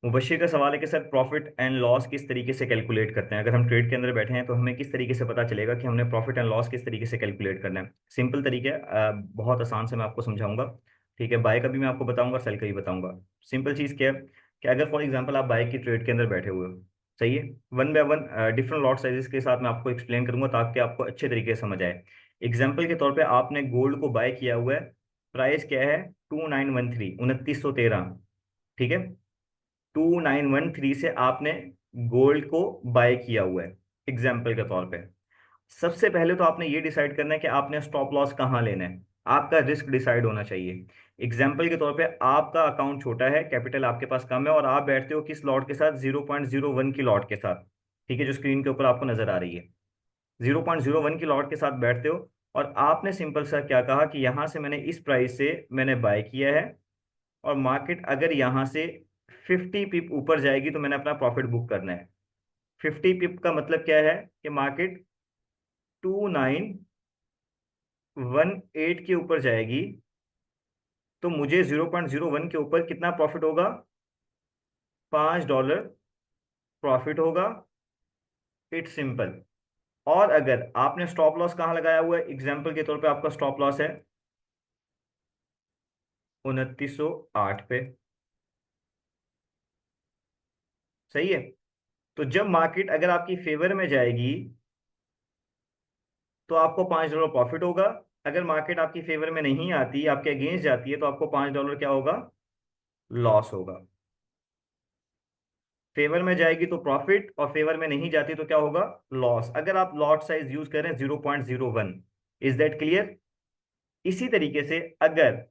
मुबशिर का सवाल है कि सर प्रॉफिट एंड लॉस किस तरीके से कैलकुलेट करते हैं, अगर हम ट्रेड के अंदर बैठे हैं तो हमें किस तरीके से पता चलेगा कि हमने प्रॉफिट एंड लॉस किस तरीके से कैलकुलेट करना है। सिंपल तरीके है, बहुत आसान से मैं आपको समझाऊंगा। ठीक है, बाय का भी मैं आपको बताऊंगा, सेल का भी बताऊंगा। सिंपल चीज़ क्या है कि अगर फॉर एग्जांपल आप बाय की ट्रेड के अंदर बैठे हुए हो, सही है, one by one different lot sizes के साथ मैं आपको एक्सप्लेन करूंगा ताकि आपको अच्छे तरीके से समझ आए। एग्जाम्पल के तौर पे आपने गोल्ड को बाय किया हुआ है, प्राइस क्या है, 2913, 2913। ठीक है, 2913 से आपने गोल्ड को बाय किया हुआ है एग्जाम्पल के तौर पे। सबसे पहले तो आपने ये डिसाइड करना है कि आपने स्टॉप लॉस कहाँ लेना है, आपका रिस्क डिसाइड होना चाहिए। एग्जाम्पल के तौर पे आपका अकाउंट छोटा है, कैपिटल आपके पास कम है, और आप बैठते हो किस लॉट के साथ, 0.01 की लॉट के साथ। ठीक है, जो स्क्रीन के ऊपर आपको नजर आ रही है, 0.01 की लॉट के साथ बैठते हो। और आपने सिंपल सा क्या कहा कि यहां से मैंने इस प्राइस से मैंने बाय किया है, और मार्केट अगर यहां से 50 पिप ऊपर जाएगी तो मैंने अपना प्रॉफिट बुक करना है। 50 पिप का मतलब क्या है कि मार्केट 2918 के ऊपर जाएगी तो मुझे 0.01 के ऊपर कितना प्रॉफिट होगा, $5 प्रॉफिट होगा। It's simple. और अगर आपने स्टॉप लॉस कहाँ लगाया हुआ है, एग्जाम्पल के तौर पे आपका स्टॉप लॉस है 2908 पे, सही है। तो जब मार्केट अगर आपकी फेवर में जाएगी तो आपको $5 प्रॉफिट होगा। अगर मार्केट आपकी फेवर में नहीं आती, आपके अगेंस्ट जाती है, तो आपको $5 क्या होगा, लॉस होगा। फेवर में जाएगी तो प्रॉफिट, और फेवर में नहीं जाती तो क्या होगा, लॉस, अगर आप लॉट साइज यूज करें 0.01। Is that clear. इसी तरीके से अगर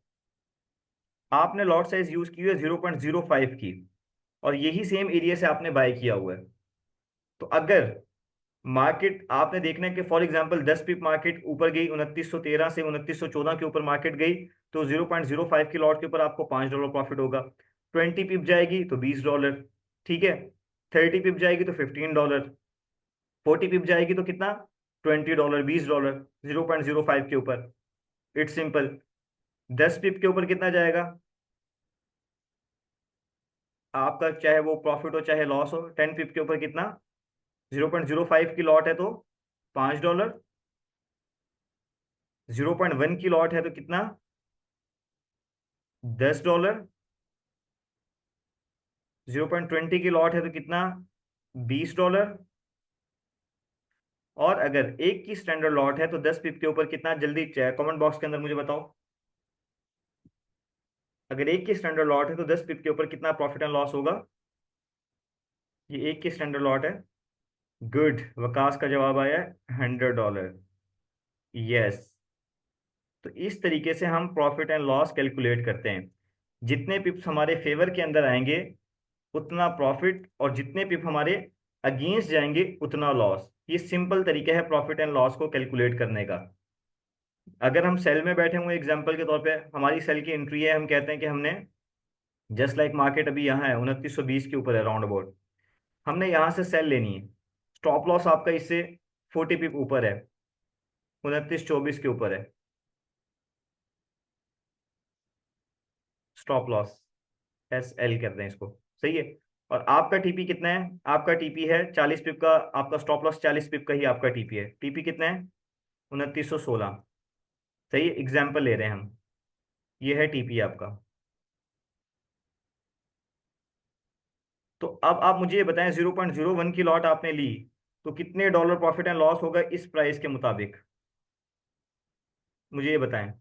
आपने लॉट साइज यूज की हुई है 0.05 की, और यही सेम एरिया से आपने बाय किया हुआ है, तो अगर मार्केट आपने देखना है कि फॉर एग्जांपल 10 पिप मार्केट ऊपर गई, 2913 से 2914 के ऊपर मार्केट गई, तो 0.05 की लॉट के ऊपर आपको $5 प्रॉफिट होगा। 20 पिप जाएगी तो $20। ठीक है, 30 पिप जाएगी तो $15। 40 पिप जाएगी तो कितना, $20, $20, 0.05 के ऊपर। It's simple. 10 पिप के ऊपर कितना जाएगा आपका, चाहे वो प्रॉफिट हो चाहे लॉस हो, 10 पिप के ऊपर कितना, 0.05 की लॉट है तो $5। 0.1 की लॉट है तो कितना, $10। 0.20 की लॉट है तो कितना, $20। और अगर एक की स्टैंडर्ड लॉट है तो 10 पिप के ऊपर कितना, जल्दी कमेंट बॉक्स के अंदर मुझे बताओ। अगर एक की स्टैंडर्ड लॉट है तो 10 पिप के ऊपर कितना प्रॉफिट एंड लॉस होगा। ये एक की स्टैंडर्ड लॉट है। गुड, वकास का जवाब आया है $100। यस। तो इस तरीके से हम प्रॉफिट एंड लॉस कैलकुलेट करते हैं। जितने पिप्स हमारे फेवर के अंदर आएंगे उतना प्रॉफिट, और जितने पिप हमारे अगेंस्ट जाएंगे उतना लॉस। ये सिंपल तरीका है प्रॉफिट एंड लॉस को कैलकुलेट करने का। अगर हम सेल में बैठे हुए एग्जांपल के तौर पे, हमारी सेल की एंट्री है, हम कहते हैं कि हमने जस्ट लाइक मार्केट अभी यहाँ है 2920 के ऊपर है राउंड अबाउट, हमने यहाँ से सेल लेनी है। स्टॉप लॉस आपका इससे 40 पिप ऊपर है, 2924 के ऊपर है स्टॉप लॉस, SL करते हैं इसको, सही है। और आपका टीपी कितना है, आपका टीपी है 40 पिप का, आपका स्टॉप लॉस 40 पिप का ही आपका टीपी है। टीपी कितना है, 2916, सही है, एग्जाम्पल ले रहे हैं हम। ये है टीपी आपका। तो अब आप मुझे ये बताएं, 0.01 की लॉट आपने ली तो कितने डॉलर प्रॉफिट एंड लॉस होगा इस प्राइस के मुताबिक, मुझे ये बताएं।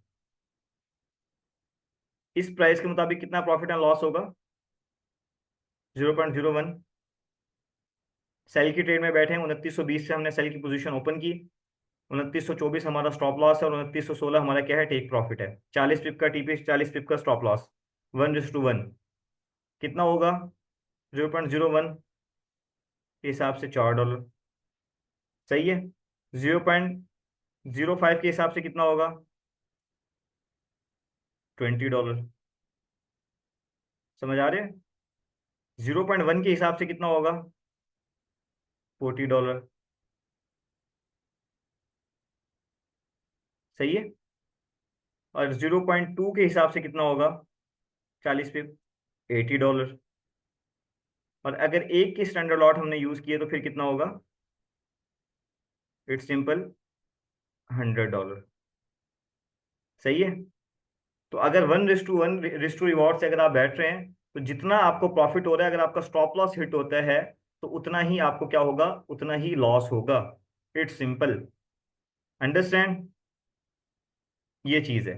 इस प्राइस के मुताबिक कितना प्रॉफिट एंड लॉस होगा, 0.01। सेल की ट्रेड में बैठे हैं, 2920 से हमने सेल की पोजीशन ओपन की, 2924 हमारा स्टॉप लॉस है, और 2916 हमारा क्या है, टेक प्रॉफिट है। 40 पिप का टीपी, 40 पिप का स्टॉप लॉस, 1:1 कितना होगा, 0.01 के हिसाब से $4, सही है। 0.05 के हिसाब से कितना होगा, $20। समझ आ रहे हैं। 0.1 के हिसाब से कितना होगा, $40, सही है। और 0.2 के हिसाब से कितना होगा, 40 पिप, $80। और अगर एक की स्टैंडर्ड लॉट हमने यूज किए तो फिर कितना होगा? It's simple, $100। सही है। तो अगर 1:1 रिवॉर्ड से अगर आप बैठ रहे हैं, तो जितना आपको प्रॉफिट हो रहा है, अगर आपका स्टॉप लॉस हिट होता है, तो उतना ही आपको क्या होगा? उतना ही लॉस होगा। It's simple. अंडरस्टैंड? ये चीज है।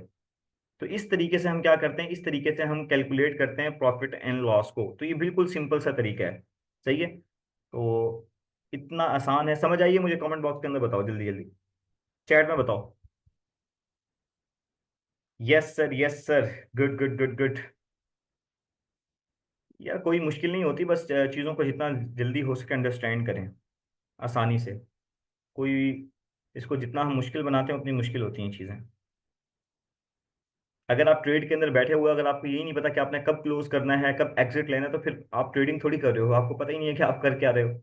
तो इस तरीके से हम क्या करते हैं, इस तरीके से हम कैलकुलेट करते हैं प्रॉफिट एंड लॉस को। तो ये बिल्कुल सिंपल सा तरीका है। सही है। तो इतना आसान है, समझ आइए मुझे कमेंट बॉक्स के अंदर बताओ जल्दी जल्दी, चैट में बताओ। Yes sir, yes sir. Good good good good. यार कोई मुश्किल नहीं होती, बस चीज़ों को जितना जल्दी हो सके अंडरस्टैंड करें आसानी से। कोई, इसको जितना हम मुश्किल बनाते हैं उतनी मुश्किल होती हैं चीज़ें। अगर आप ट्रेड के अंदर बैठे हुए, अगर आपको यही नहीं पता कि आपने कब क्लोज करना है, कब एग्जिट लेना है, तो फिर आप ट्रेडिंग थोड़ी कर रहे हो, आपको पता ही नहीं है कि आप कर क्या रहे हो।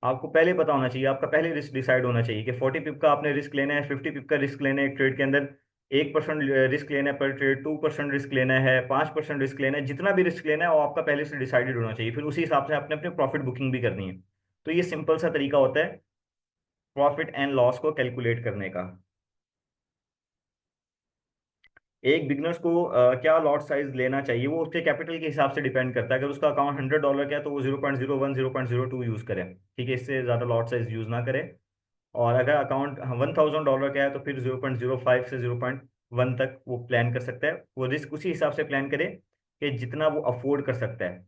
आपको पहले पता होना चाहिए, आपका पहले रिस्क डिसाइड होना चाहिए कि 40 पिप का आपने रिस्क लेना है, 50 पिप का रिस्क लेना है एक ट्रेड के अंदर, 1% रिस्क लेना है पर ट्रेड, 2% रिस्क लेना है, 5% रिस्क लेना है, जितना भी रिस्क लेना है वो आपका पहले से डिसाइडेड होना चाहिए। फिर उसी हिसाब से आपने अपने प्रॉफिट बुकिंग भी करनी है। तो ये सिंपल सा तरीका होता है प्रॉफिट एंड लॉस को कैलकुलेट करने का। एक बिगनर्स को क्या लॉट साइज लेना चाहिए, वो उसके कैपिटल के हिसाब से डिपेंड करता है। अगर उसका अकाउंट $100 का है तो वो 0.01 0.02 यूज करे। ठीक है, इससे ज्यादा लॉट साइज यूज ना करे। और अगर अकाउंट $1000 का है तो फिर 0.05 से 0.1 तक वो प्लान कर सकता है। वो रिस्क उसी हिसाब से प्लान करे कि जितना वो अफोर्ड कर सकता है।